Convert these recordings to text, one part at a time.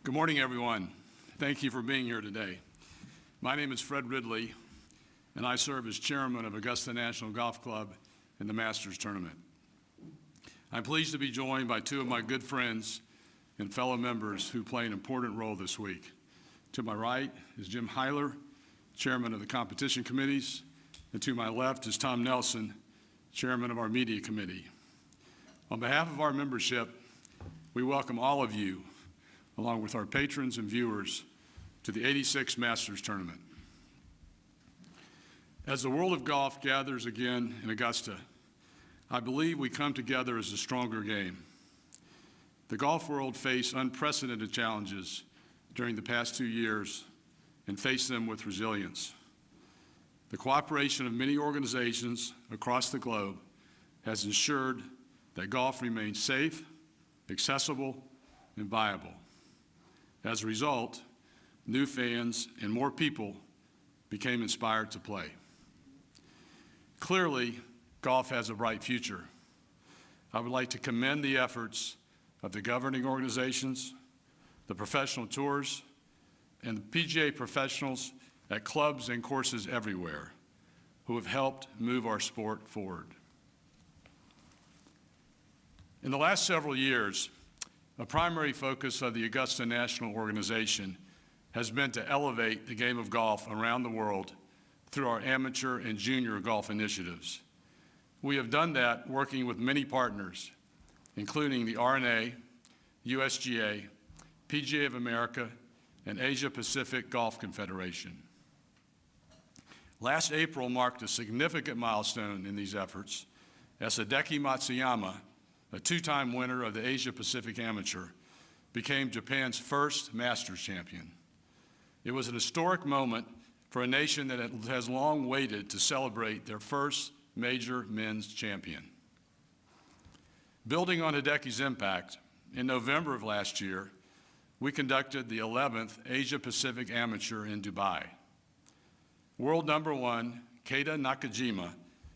Good morning, everyone. Thank you for being here today. My name is Fred Ridley, and I serve as chairman of Augusta National Golf Club in the Masters Tournament. I'm pleased to be joined by two of my good friends and fellow members who play an important role this week. To my right is Jim Heiler, chairman of the competition committees, and to my left is Tom Nelson, chairman of our media committee. On behalf of our membership, we welcome all of you, along with our patrons and viewers, to the 86th Masters Tournament. As the world of golf gathers again in Augusta, I believe we come together as a stronger game. The golf world faced unprecedented challenges during the past 2 years and faced them with resilience. The cooperation of many organizations across the globe has ensured that golf remains safe, accessible, and viable. As a result, new fans and more people became inspired to play. Clearly, golf has a bright future. I would like to commend the efforts of the governing organizations, the professional tours, and the PGA professionals at clubs and courses everywhere who have helped move our sport forward. In the last several years, a primary focus of the Augusta National Organization has been to elevate the game of golf around the world through our amateur and junior golf initiatives. We have done that working with many partners, including the R&A, USGA, PGA of America, and Asia Pacific Golf Confederation. Last April marked a significant milestone in these efforts as Hideki Matsuyama, a two-time winner of the Asia Pacific Amateur, became Japan's first Masters champion. It was an historic moment for a nation that has long waited to celebrate their first major men's champion. Building on Hideki's impact, in November of last year, we conducted the 11th Asia Pacific Amateur in Dubai. World number one, Keita Nakajima,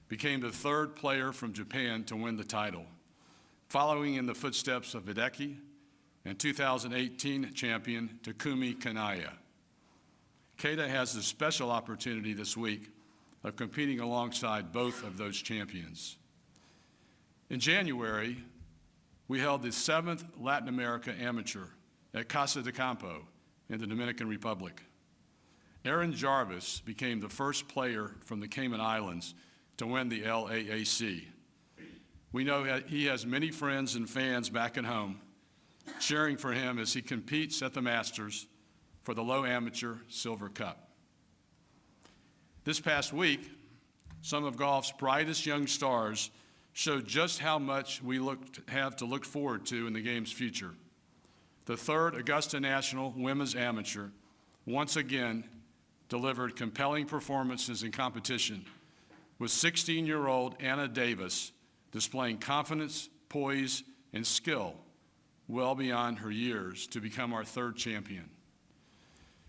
became the third player from Japan to win the title, following in the footsteps of Hideki and 2018 champion Takumi Kanaya. Keita has the special opportunity this week of competing alongside both of those champions. In January, we held the 7th Latin America Amateur at Casa de Campo in the Dominican Republic. Aaron Jarvis became the first player from the Cayman Islands to win the LAAC. We know that he has many friends and fans back at home cheering for him as he competes at the Masters for the Low Amateur Silver Cup. This past week, some of golf's brightest young stars showed just how much we have to look forward to in the game's future. The third Augusta National Women's Amateur once again delivered compelling performances in competition, with 16-year-old Anna Davis displaying confidence, poise, and skill well beyond her years to become our third champion.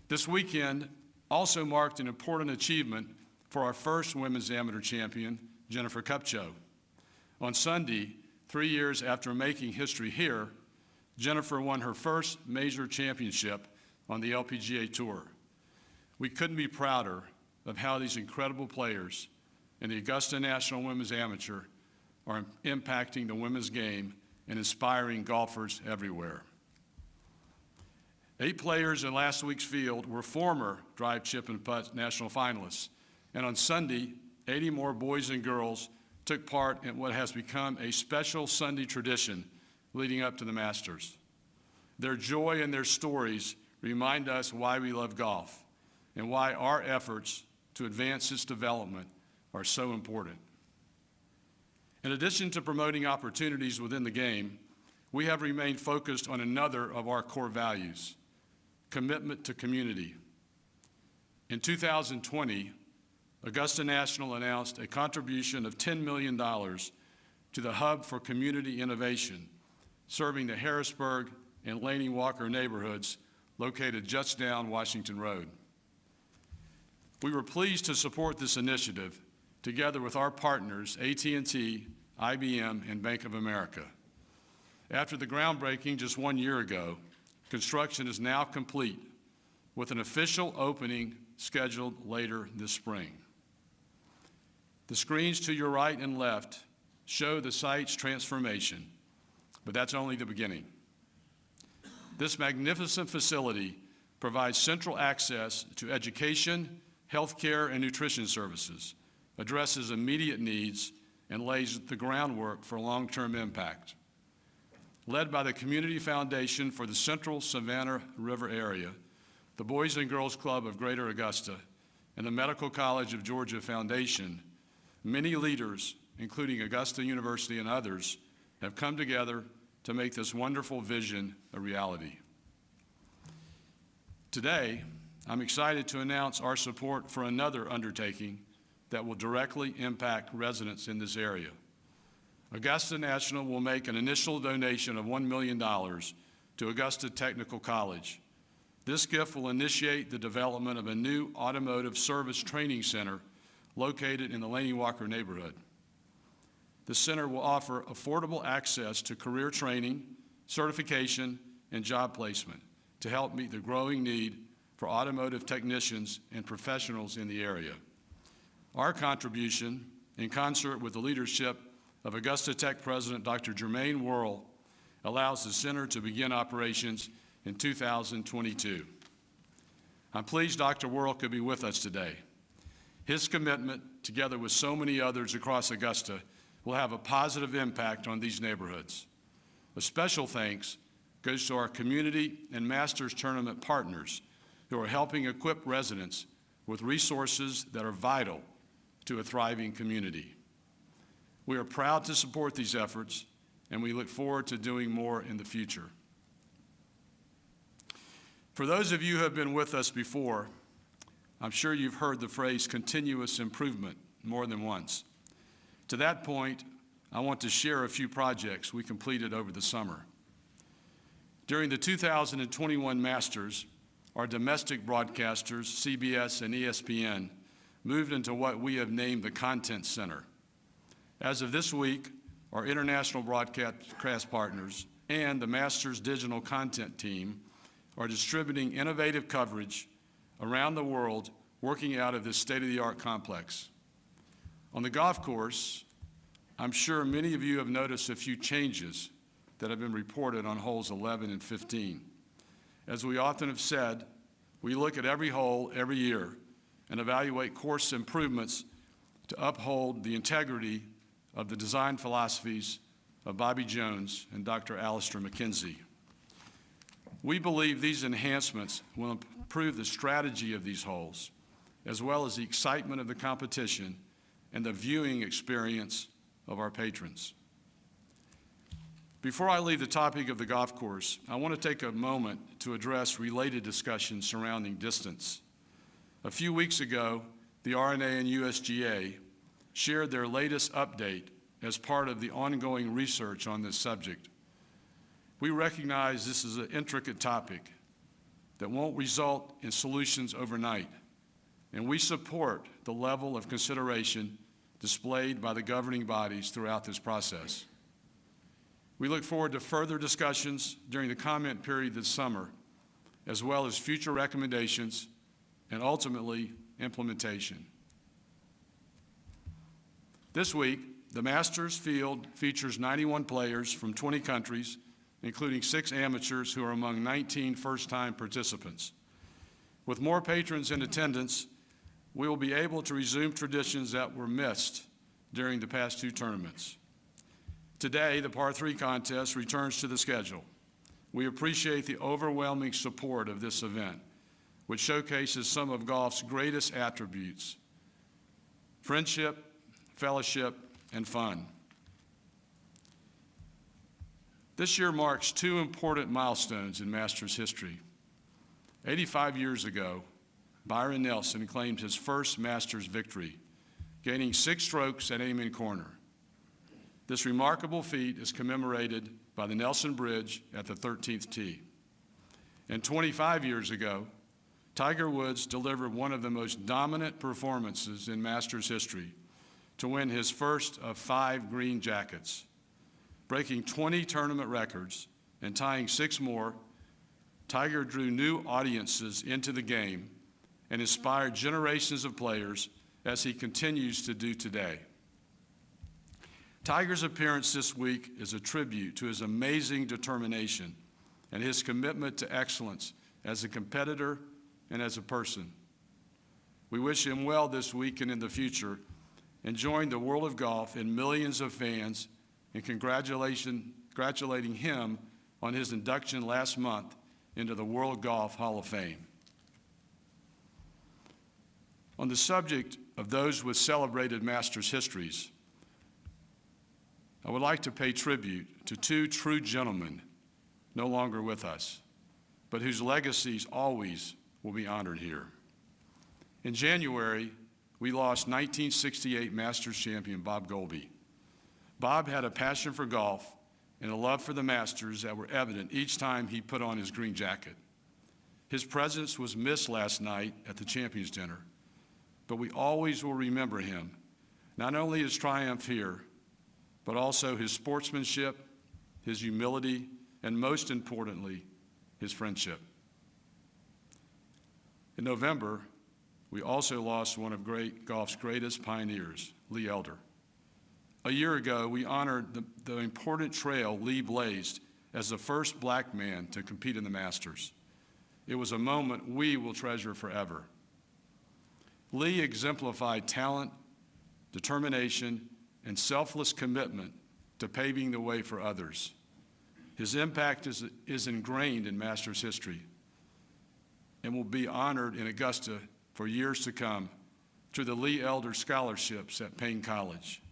This weekend also marked an important achievement for our first women's amateur champion, Jennifer Kupcho. On Sunday, 3 years after making history here, Jennifer won her first major championship on the LPGA Tour. We couldn't be prouder of how these incredible players in the Augusta National Women's Amateur are impacting the women's game and inspiring golfers everywhere. 8 players in last week's field were former drive, chip, and putt national finalists. And on Sunday, 80 more boys and girls took part in what has become a special Sunday tradition leading up to the Masters. Their joy and their stories remind us why we love golf and why our efforts to advance its development are so important. In addition to promoting opportunities within the game, we have remained focused on another of our core values: commitment to community. In 2020, Augusta National announced a contribution of $10 million to the Hub for Community Innovation, serving the Harrisburg and Laney Walker neighborhoods located just down Washington Road. We were pleased to support this initiative together with our partners, AT&T, IBM, and Bank of America. After the groundbreaking just 1 year ago, Construction is now complete, with an official opening scheduled later this spring. The screens to your right and left show the site's transformation, but that's only the beginning. This magnificent facility provides central access to education, healthcare, and nutrition services, addresses immediate needs, and lays the groundwork for long-term impact. Led by the Community Foundation for the Central Savannah River Area, the Boys and Girls Club of Greater Augusta, and the Medical College of Georgia Foundation, many leaders, including Augusta University and others, have come together to make this wonderful vision a reality. Today, I'm excited to announce our support for another undertaking that will directly impact residents in this area. Augusta National will make an initial donation of $1 million to Augusta Technical College. This gift will initiate the development of a new automotive service training center located in the Laney Walker neighborhood. The center will offer affordable access to career training, certification, and job placement to help meet the growing need for automotive technicians and professionals in the area. Our contribution, in concert with the leadership of Augusta Tech President Dr. Jermaine Worrell, allows the center to begin operations in 2022. I'm pleased Dr. Worrell could be with us today. His commitment, together with so many others across Augusta, will have a positive impact on these neighborhoods. A special thanks goes to our community and Masters Tournament partners who are helping equip residents with resources that are vital to a thriving community. We are proud to support these efforts, and we look forward to doing more in the future. For those of you who have been with us before, I'm sure you've heard the phrase continuous improvement more than once. To that point, I want to share a few projects we completed over the summer. During the 2021 Masters, our domestic broadcasters, CBS and ESPN, moved into what we have named the Content Center. As of this week, our international broadcast partners and the Masters Digital Content Team are distributing innovative coverage around the world, working out of this state-of-the-art complex. On the golf course, I'm sure many of you have noticed a few changes that have been reported on holes 11 and 15. As we often have said, we look at every hole every year and evaluate course improvements to uphold the integrity of the design philosophies of Bobby Jones and Dr. Alistair McKenzie. We believe these enhancements will improve the strategy of these holes, as well as the excitement of the competition and the viewing experience of our patrons. Before I leave the topic of the golf course, I want to take a moment to address related discussions surrounding distance. A few weeks ago, the RNA and USGA shared their latest update as part of the ongoing research on this subject. We recognize this is an intricate topic that won't result in solutions overnight, and we support the level of consideration displayed by the governing bodies throughout this process. We look forward to further discussions during the comment period this summer, as well as future recommendations and ultimately implementation. This week, the Masters field features 91 players from 20 countries, including 6 amateurs who are among 19 first-time participants. With more patrons in attendance, we will be able to resume traditions that were missed during the past 2 tournaments. Today, the par 3 contest returns to the schedule. We appreciate the overwhelming support of this event, which showcases some of golf's greatest attributes: friendship, fellowship, and fun. This year marks 2 important milestones in Masters history. 85 years ago, Byron Nelson claimed his first Masters victory, gaining 6 strokes at Amen Corner. This remarkable feat is commemorated by the Nelson Bridge at the 13th tee. And 25 years ago, Tiger Woods delivered one of the most dominant performances in Masters history to win his first of 5 green jackets, breaking 20 tournament records and tying 6 more. Tiger drew new audiences into the game and inspired generations of players as he continues to do today. Tiger's appearance this week is a tribute to his amazing determination and his commitment to excellence as a competitor and as a person. We wish him well this week and in the future, and join the world of golf and millions of fans in congratulating him on his induction last month into the World Golf Hall of Fame. On the subject of those with celebrated Masters histories, I would like to pay tribute to two true gentlemen no longer with us, but whose legacies always will be honored here. In January, we lost 1968 Masters champion Bob Goldie. Bob had a passion for golf and a love for the Masters that were evident each time he put on his green jacket. His presence was missed last night at the Champions Dinner, but we always will remember him, not only his triumph here, but also his sportsmanship, his humility, and most importantly, his friendship. In November, we also lost one of golf's greatest pioneers, Lee Elder. A year ago, we honored the important trail Lee blazed as the first black man to compete in the Masters. It was a moment we will treasure forever. Lee exemplified talent, determination, and selfless commitment to paving the way for others. His impact is ingrained in Masters history and will be honored in Augusta for years to come through the Lee Elder Scholarships at Payne College.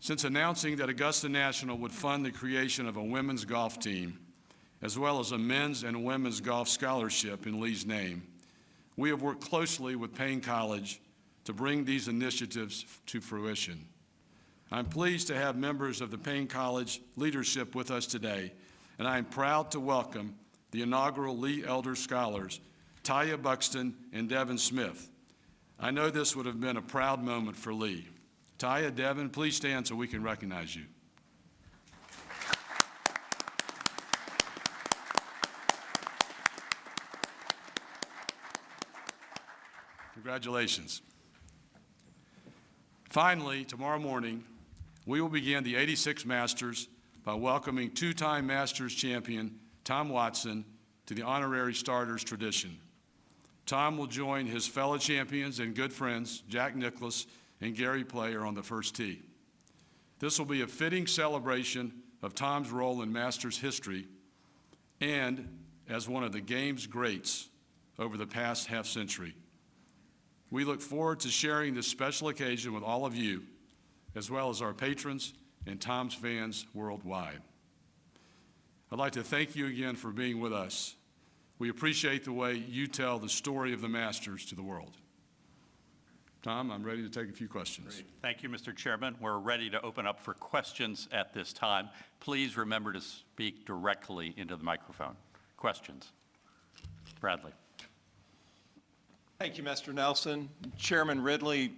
Since announcing that Augusta National would fund the creation of a women's golf team, as well as a men's and women's golf scholarship in Lee's name, we have worked closely with Payne College to bring these initiatives to fruition. I'm pleased to have members of the Payne College leadership with us today, and I am proud to welcome the inaugural Lee Elder Scholars, Taya Buxton and Devin Smith. I know this would have been a proud moment for Lee. Taya, Devin, please stand so we can recognize you. Congratulations. Finally, tomorrow morning, we will begin the 86 Masters by welcoming two-time Masters champion Tom Watson to the honorary starters tradition. Tom will join his fellow champions and good friends, Jack Nicklaus and Gary Player, on the first tee. This will be a fitting celebration of Tom's role in Masters history and as one of the game's greats over the past half-century. We look forward to sharing this special occasion with all of you, as well as our patrons and Tom's fans worldwide. I'd like to thank you again for being with us. We appreciate the way you tell the story of the Masters to the world. Tom, I'm ready to take a few questions. Great. Thank you, Mr. Chairman. We're ready to open up for questions at this time. Please remember to speak directly into the microphone. Questions? Bradley. Thank you, Mr. Nelson. Chairman Ridley,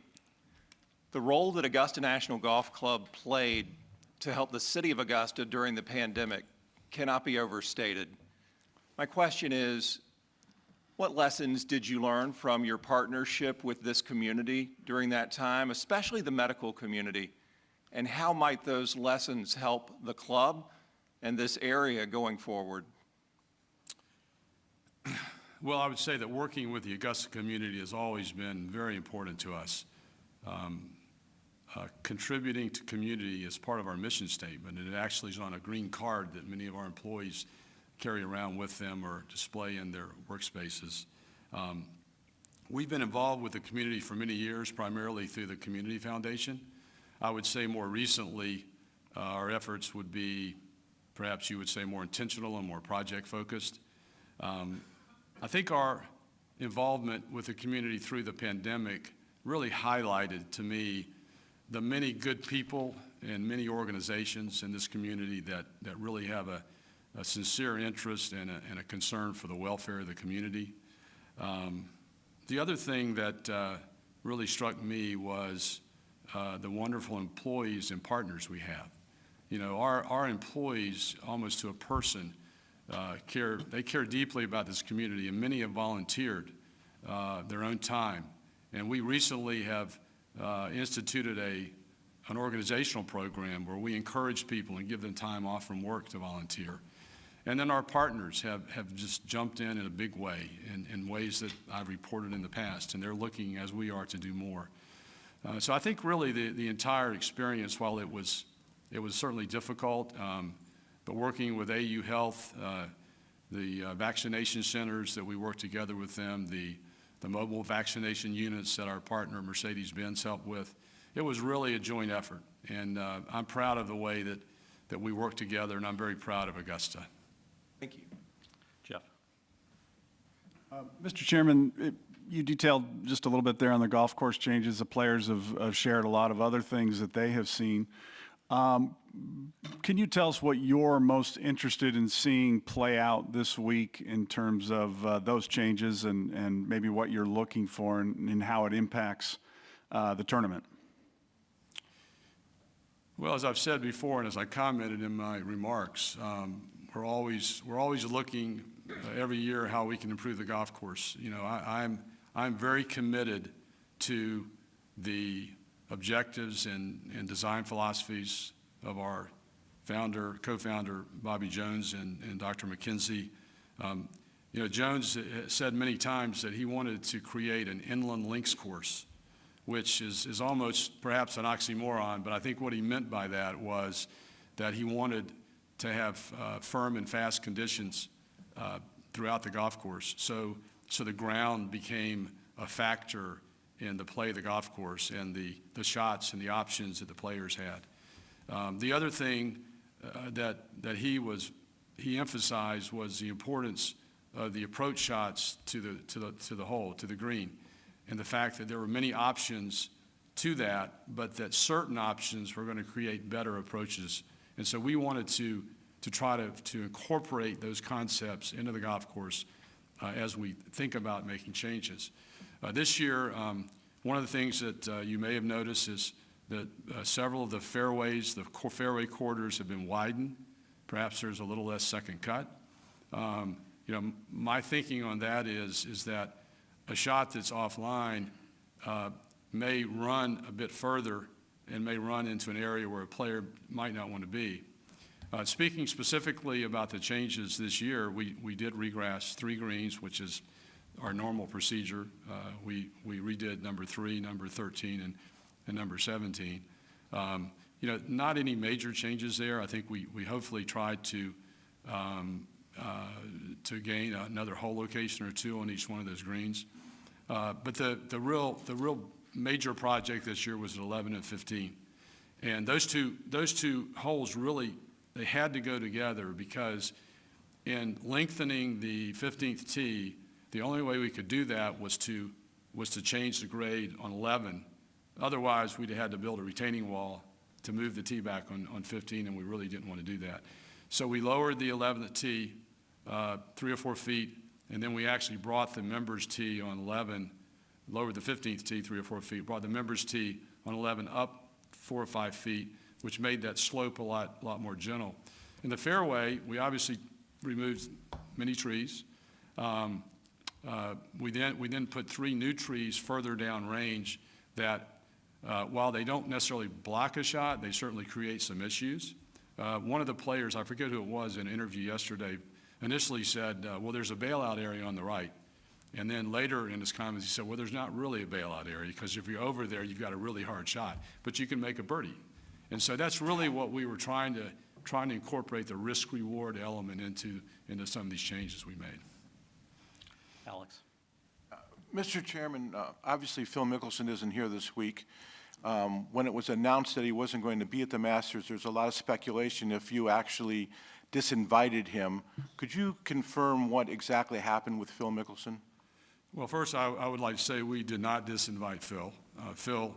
the role that Augusta National Golf Club played to help the city of Augusta during the pandemic cannot be overstated. My question is, what lessons did you learn from your partnership with this community during that time, especially the medical community, and how might those lessons help the club and this area going forward? Well, I would say that working with the Augusta community has always been very important to us. Contributing to community is part of our mission statement, and it actually is on a green card that many of our employees carry around with them or display in their workspaces. We've been involved with the community for many years, primarily through the Community Foundation. I would say more recently, our efforts would be, perhaps you would say, more intentional and more project-focused. I think our involvement with the community through the pandemic really highlighted to me the many good people and many organizations in this community that really have a sincere interest and a concern for the welfare of the community. The other thing that really struck me was the wonderful employees and partners we have. You know, our employees, almost to a person, they care deeply about this community, and many have volunteered their own time. And we recently have instituted an organizational program where we encourage people and give them time off from work to volunteer. And then our partners have just jumped in a big way, in ways that I've reported in the past, and they're looking, as we are, to do more. So I think really the entire experience, while it was certainly difficult, but working with AU Health, the vaccination centers that we work together with them, the mobile vaccination units that our partner Mercedes-Benz helped with, it was really a joint effort. And I'm proud of the way that we work together, and I'm very proud of Augusta. Thank you. Jeff? Mr. Chairman, you detailed just a little bit there on the golf course changes. The players have shared a lot of other things that they have seen. Can you tell us what you're most interested in seeing play out this week in terms of those changes and maybe what you're looking for and how it impacts the tournament? Well, as I've said before, and as I commented in my remarks, we're always looking every year how we can improve the golf course. You know, I'm very committed to the objectives and design philosophies of our co-founder Bobby Jones and Dr. McKenzie. You know, Jones said many times that he wanted to create an inland links course, which is almost perhaps an oxymoron, but I think what he meant by that was that he wanted to have firm and fast conditions throughout the golf course. So the ground became a factor in the play of the golf course and the shots and the options that the players had. The other thing that he emphasized was the importance of the approach shots to the hole, to the green, and the fact that there were many options to that, but that certain options were going to create better approaches. And so we wanted to try to incorporate those concepts into the golf course as we think about making changes. This year, one of the things that you may have noticed is that several of the fairways, the fairway quarters have been widened. Perhaps there's a little less second cut. You know, my thinking on that is that a shot that's offline may run a bit further and may run into an area where a player might not want to be. Speaking specifically about the changes this year, we did regrass 3 greens, which is our normal procedure. We redid number 3, number 13, and number 17. You know, not any major changes there. I think we hopefully tried to gain another hole location or 2 on each one of those greens. But the real major project this year was at 11 and 15. And those two holes really, they had to go together, because in lengthening the 15th tee, the only way we could do that was to change the grade on 11. Otherwise, we'd have had to build a retaining wall to move the tee back on 15, and we really didn't want to do that. So we lowered the 11th tee 3 or 4 feet, and then we actually brought the members tee on 11, lowered the 15th tee 3 or 4 feet, brought the members tee on 11 up 4 or 5 feet, which made that slope a lot more gentle. In the fairway, we obviously removed many trees. We then put 3 new trees further down range that, while they don't necessarily block a shot, they certainly create some issues. One of the players, I forget who it was, in an interview yesterday, initially said, well, there's a bailout area on the right. And then later in his comments, he said, well, there's not really a bailout area, because if you're over there, you've got a really hard shot, but you can make a birdie. And so that's really what we were trying to incorporate, the risk-reward element into some of these changes we made. Alex? Mr. Chairman, obviously Phil Mickelson isn't here this week. When it was announced that he wasn't going to be at the Masters, there's a lot of speculation if you actually disinvited him. Could you confirm what exactly happened with Phil Mickelson? Well, first, I would like to say we did not disinvite Phil. Phil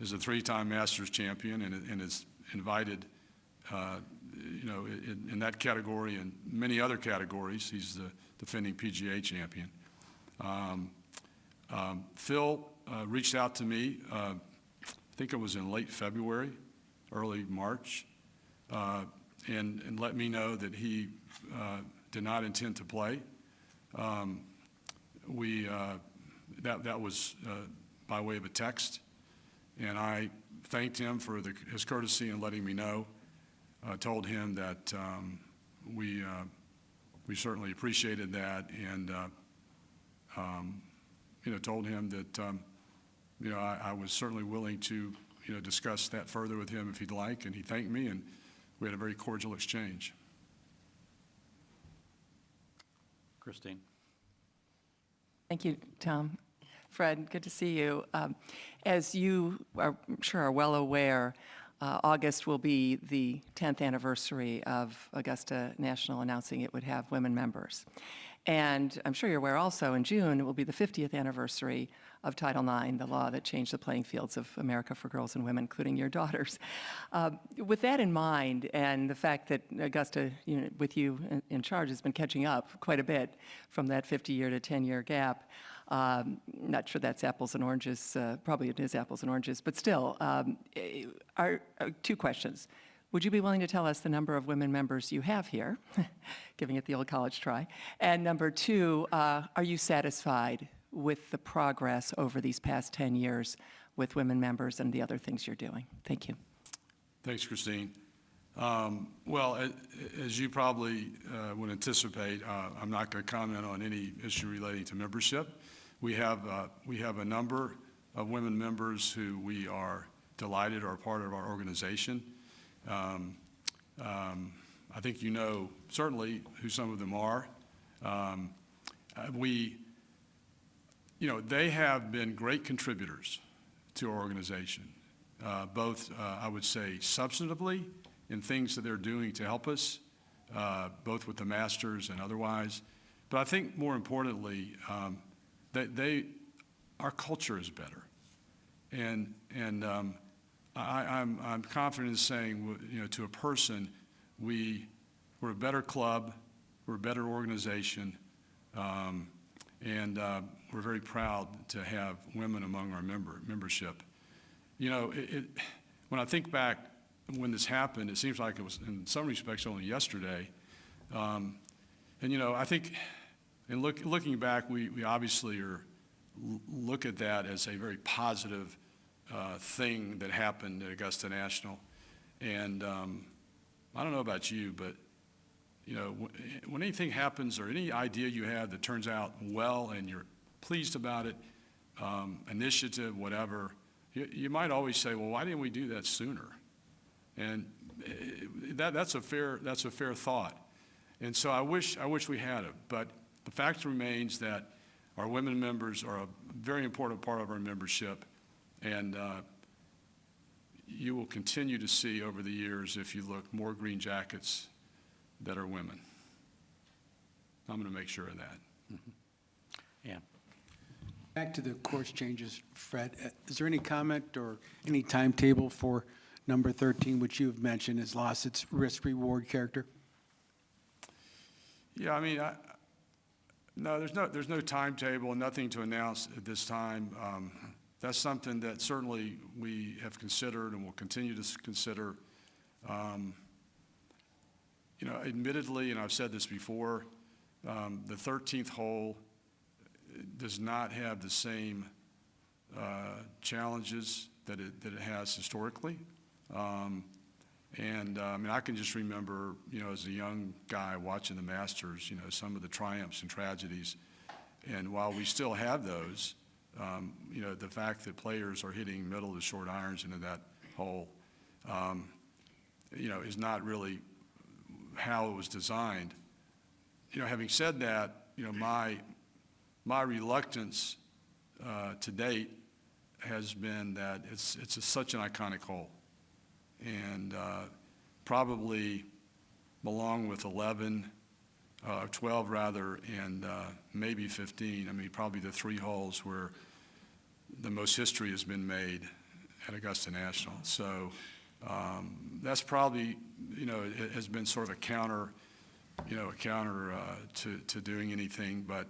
is a 3-time Masters champion and is invited, you know, in that category and many other categories. He's the defending PGA champion. Phil reached out to me, I think it was in late February, early March, and let me know that he did not intend to play. That was by way of a text, and I thanked him for his courtesy in letting me know. Told him that we certainly appreciated that, and told him that I was certainly willing to discuss that further with him if he'd like, and he thanked me, and we had a very cordial exchange. Christine. Thank you, Tom. Fred, good to see you. As you are, I'm sure are well aware, August will be the 10th anniversary of Augusta National announcing it would have women members. And I'm sure you're aware also, in June, it will be the 50th anniversary of Title IX, the law that changed the playing fields of America for girls and women, including your daughters. With that in mind, and the fact that Augusta, with you in charge, has been catching up quite a bit from that 50-year to 10-year gap, not sure that's apples and oranges, probably it is apples and oranges, but still, two questions. Would you be willing to tell us the number of women members you have here, giving it the old college try? And number two, are you satisfied with the progress over these past 10 years with women members and the other things you're doing? Thank you. Thanks, Christine. Well, as you probably would anticipate, I'm not going to comment on any issue relating to membership. We have a number of women members who we are delighted are part of our organization. I think you know certainly who some of them are. They have been great contributors to our organization, both, I would say, substantively in things that they're doing to help us, both with the masters and otherwise. But I think more importantly, our culture is better. And I'm confident in saying, to a person, we're a better club, we're a better organization, and we're very proud to have women among our membership. When I think back when this happened, it seems like it was in some respects only yesterday. I think in looking back, we obviously look at that as a very positive thing that happened at Augusta National. And I don't know about you, but when anything happens or any idea you have that turns out well and you're pleased about it, initiative, whatever, you might always say, well, why didn't we do that sooner? And that's a fair thought. And so I wish we had it. But the fact remains that our women members are a very important part of our membership. And you will continue to see over the years, if you look, more green jackets that are women. I'm going to make sure of that. Mm-hmm. Yeah. Back to the course changes, Fred. Is there any comment or any timetable for number 13, which you've mentioned has lost its risk-reward character? Yeah, I mean, no, there's no timetable, nothing to announce at this time. That's something that certainly we have considered and will continue to consider. Admittedly, and I've said this before, the 13th hole does not have the same challenges that it has historically. I can just remember, as a young guy watching the Masters, some of the triumphs and tragedies. And while we still have those, the fact that players are hitting middle to short irons into that hole, is not really how it was designed. Having said that, my reluctance to date has been that it's such an iconic hole. And probably along with 11, 12 rather, and maybe 15, probably the three holes where the most history has been made at Augusta National. So that's probably, it has been sort of a counter to doing anything. But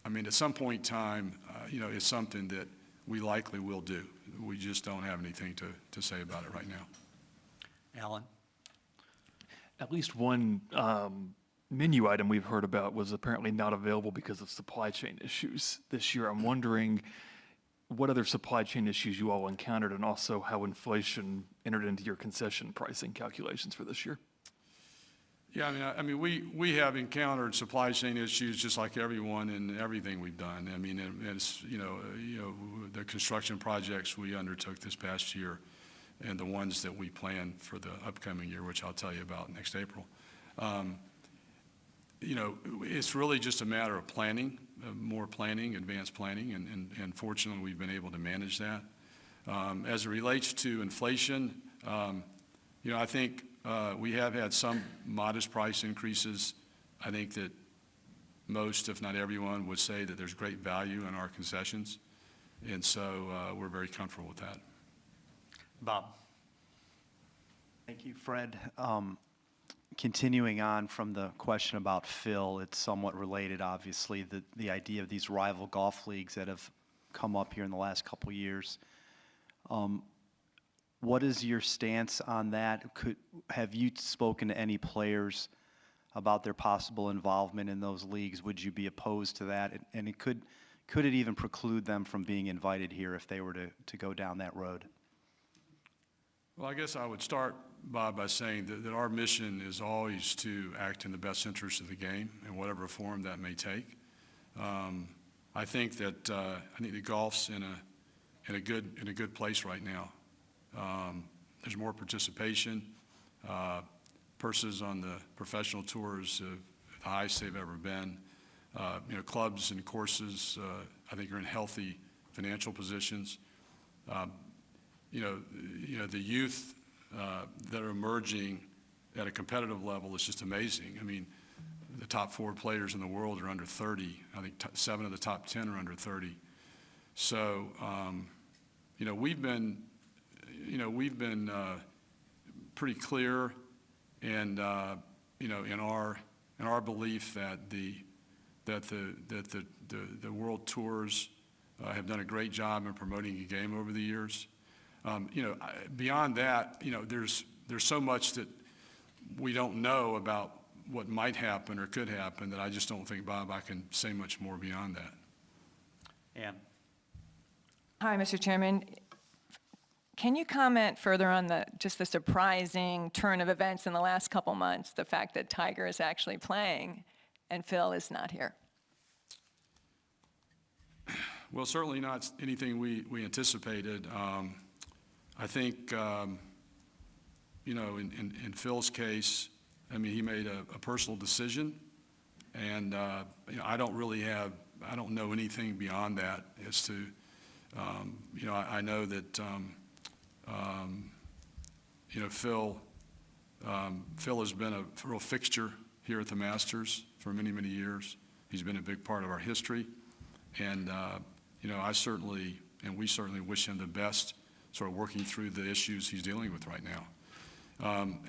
at some point in time, it's something that we likely will do. We just don't have anything to say about it right now. Alan? At least one menu item we've heard about was apparently not available because of supply chain issues this year. I'm wondering what other supply chain issues you all encountered, and also how inflation entered into your concession pricing calculations for this year. Yeah, I mean, we have encountered supply chain issues just like everyone in everything we've done. I mean, it's, the construction projects we undertook this past year and the ones that we plan for the upcoming year, which I'll tell you about next April. It's really just a matter of planning, more planning, advanced planning, and fortunately, we've been able to manage that. As it relates to inflation, I think we have had some modest price increases. I think that most, if not everyone, would say that there's great value in our concessions, and so we're very comfortable with that. Bob. Thank you, Fred. Continuing on from the question about Phil, it's somewhat related, obviously, the idea of these rival golf leagues that have come up here in the last couple of years. What is your stance on that? Have you spoken to any players about their possible involvement in those leagues? Would you be opposed to that? And could it even preclude them from being invited here if they were to go down that road? Well, I guess I would start, Bob, by saying that our mission is always to act in the best interest of the game in whatever form that may take. I think that the golf's in a good place right now. There's more participation. Purses on the professional tours are the highest they've ever been. Clubs and courses, I think, are in healthy financial positions. The youth that are emerging at a competitive level is just amazing. I mean, the top 4 players in the world are under 30. I think 7 of the top 10 are under 30. So, we've been pretty clear, and in our belief that the world tours have done a great job in promoting the game over the years. Beyond that, there's so much that we don't know about what might happen or could happen that I just don't think, Bob, I can say much more beyond that. Ann. Hi, Mr. Chairman. Can you comment further on the surprising turn of events in the last couple months, the fact that Tiger is actually playing and Phil is not here? Well, certainly not anything we anticipated. I think, in Phil's case, I mean, he made a personal decision, and, I don't know anything beyond that as to, I know that, Phil has been a real fixture here at the Masters for many, many years. He's been a big part of our history, and, I certainly, and we certainly wish him the best sort of working through the issues he's dealing with right now.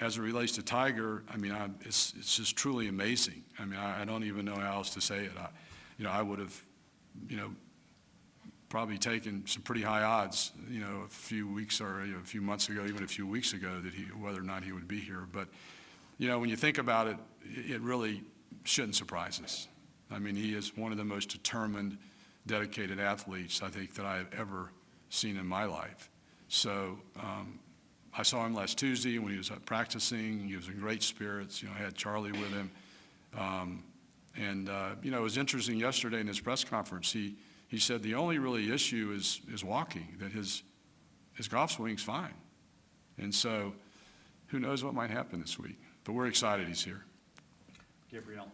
As it relates to Tiger, I mean, it's just truly amazing. I mean, I don't even know how else to say it. I would have, probably taken some pretty high odds, a few weeks or a few months ago, even a few weeks ago, that whether or not he would be here. But, when you think about it, it really shouldn't surprise us. I mean, he is one of the most determined, dedicated athletes I think that I have ever seen in my life. So I saw him last Tuesday when he was practicing. He was in great spirits. I had Charlie with him. It was interesting yesterday in his press conference. He said the only really issue is walking, that his golf swing's fine. And so who knows what might happen this week. But we're excited he's here. Gabrielle.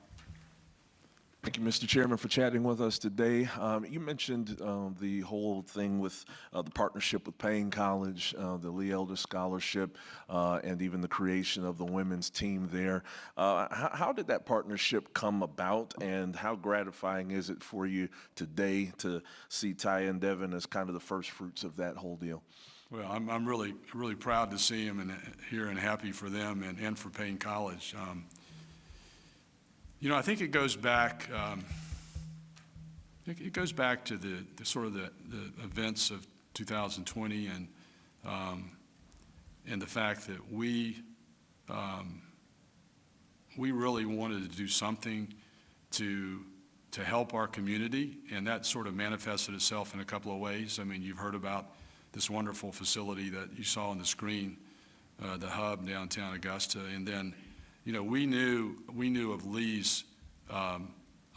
Thank you, Mr. Chairman, for chatting with us today. You mentioned the whole thing with the partnership with Payne College, the Lee Elder Scholarship, and even the creation of the women's team there. How did that partnership come about, and how gratifying is it for you today to see Ty and Devin as kind of the first fruits of that whole deal? Well, I'm really, really proud to see him here and happy for them and for Payne College. I think it goes back. It goes back to the sort of the events of 2020 and the fact that we we really wanted to do something to help our community, and that sort of manifested itself in a couple of ways. I mean, you've heard about this wonderful facility that you saw on the screen, the hub downtown Augusta, and then, you know, we knew of Lee's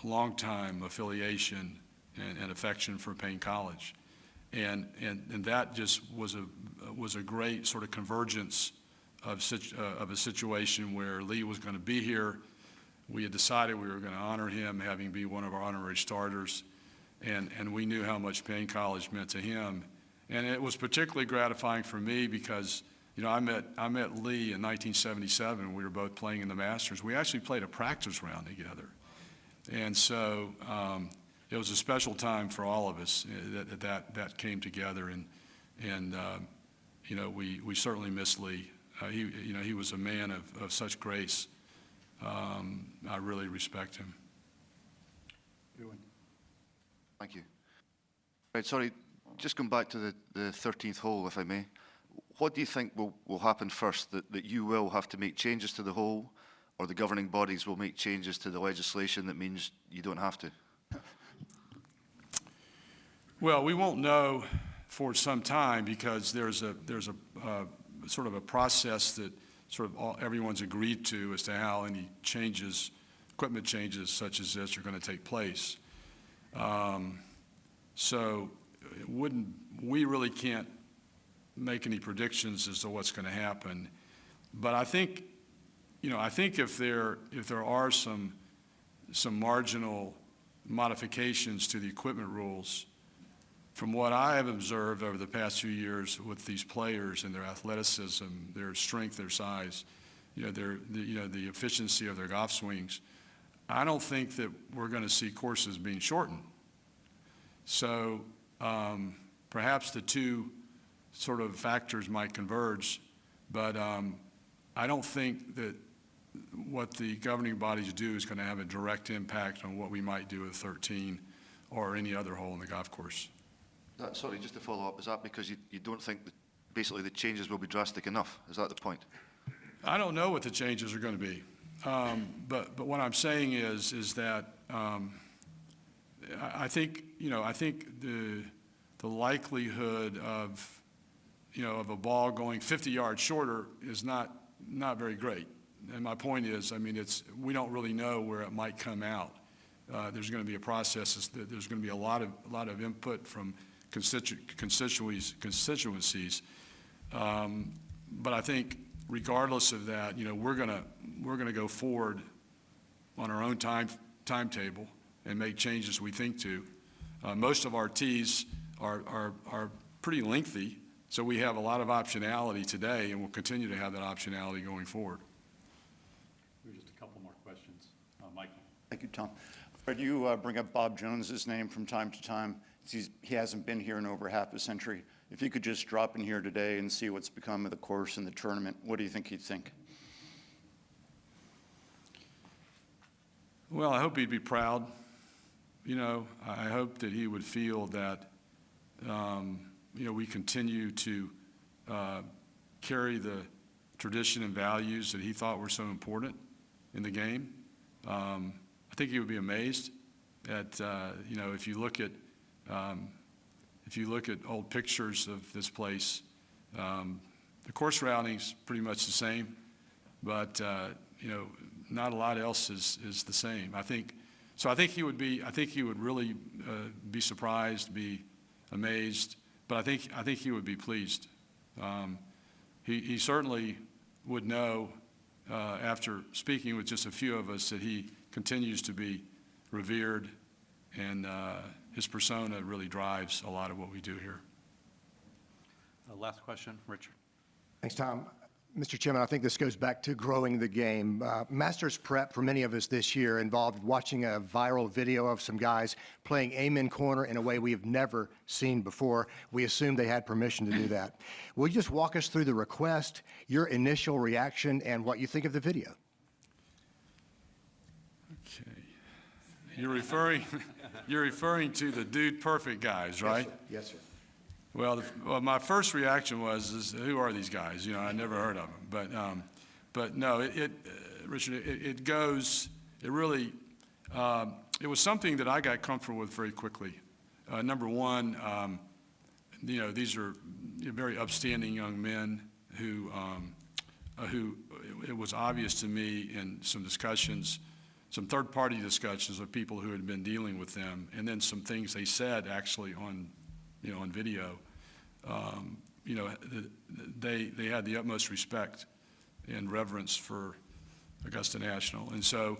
longtime affiliation and affection for Payne College, and that just was a great sort of convergence of a situation where Lee was going to be here. We had decided we were going to honor him, having been one of our honorary starters, and we knew how much Payne College meant to him. And it was particularly gratifying for me because, you know, I met Lee in 1977. We were both playing in the Masters. We actually played a practice round together. And so it was a special time for all of us that came together. And you know, we certainly miss Lee. He was a man of such grace. I really respect him. Thank you. Right, sorry, just going back to the 13th hole, if I may. What do you think will happen first, that you will have to make changes to the hole, or the governing bodies will make changes to the legislation that means you don't have to? Well, we won't know for some time because there's a sort of a process that sort of everyone's agreed to as to how any changes, equipment changes such as this are going to take place. So we really can't make any predictions as to what's going to happen. But I think, you know, if there are some marginal modifications to the equipment rules, from what I have observed over the past few years with these players and their athleticism, their strength, their size, you know, the efficiency of their golf swings, I don't think that we're going to see courses being shortened. So perhaps the two sort of factors might converge, but I don't think that what the governing bodies do is going to have a direct impact on what we might do with 13 or any other hole in the golf course. Sorry, just to follow up, is that because you don't think that basically the changes will be drastic enough? Is that the point? I don't know what the changes are going to be, but what I'm saying is that I think the likelihood of a ball going 50 yards shorter is not very great. And my point is, I mean, we don't really know where it might come out. There's going to be a process. There's going to be a lot of input from constituencies. But I think regardless of that, you know, we're going to go forward on our own timetable and make changes we think to. Most of our tees are pretty lengthy, so we have a lot of optionality today, and we'll continue to have that optionality going forward. Just a couple more questions. Mike. Thank you, Tom. Fred, you bring up Bob Jones's name from time to time. He hasn't been here in over half a century. If you could just drop in here today and see what's become of the course and the tournament, what do you think he'd think? Well, I hope he'd be proud. You know, I hope that he would feel that, you know, we continue to carry the tradition and values that he thought were so important in the game. I think he would be amazed at, you know, if you look at old pictures of this place, the course routing's pretty much the same, but you know, not a lot else is the same. I think he would really be surprised, be amazed, but I think he would be pleased. He certainly would know after speaking with just a few of us that he continues to be revered, and his persona really drives a lot of what we do here. Last question, Richard. Thanks, Tom. Mr. Chairman, I think this goes back to growing the game. Masters prep for many of us this year involved watching a viral video of some guys playing amen corner in a way we have never seen before. We assumed they had permission to do that. Will you just walk us through the request, your initial reaction, and what you think of the video? Okay. You're referring to the Dude Perfect guys, right? Yes, sir. Well, my first reaction was, who are these guys? You know, I never heard of them. But no, Richard, it really, it was something that I got comfortable with very quickly. Number one, these are very upstanding young men who it was obvious to me in some discussions, some third-party discussions with people who had been dealing with them, and then some things they said actually on video. They had the utmost respect and reverence for Augusta National. And so,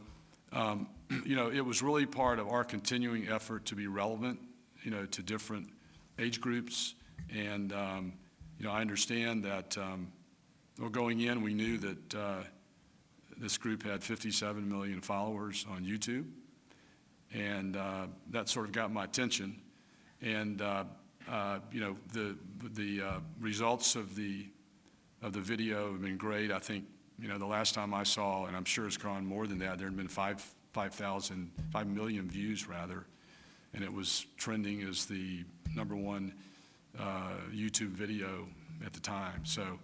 it was really part of our continuing effort to be relevant, to different age groups. And, I understand that, going in, we knew that this group had 57 million followers on YouTube. And that sort of got my attention. And, the results of the video have been great. I think, the last time I saw, and I'm sure it's gone more than that, there had been 5 million views rather, and it was trending as the #1 YouTube video at the time. So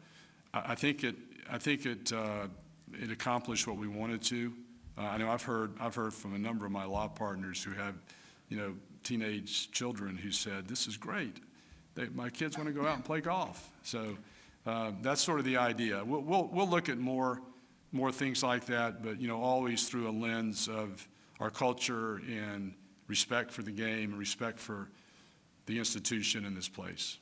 I think it accomplished what we wanted to. I know I've heard from a number of my law partners who have, teenage children who said, "This is great. My kids want to go out and play golf." So that's sort of the idea. We'll look at more things like that, but always through a lens of our culture and respect for the game and respect for the institution in this place.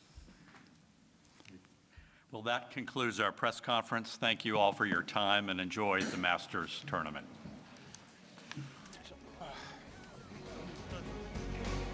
Well, that concludes our press conference. Thank you all for your time, and enjoy the Masters tournament.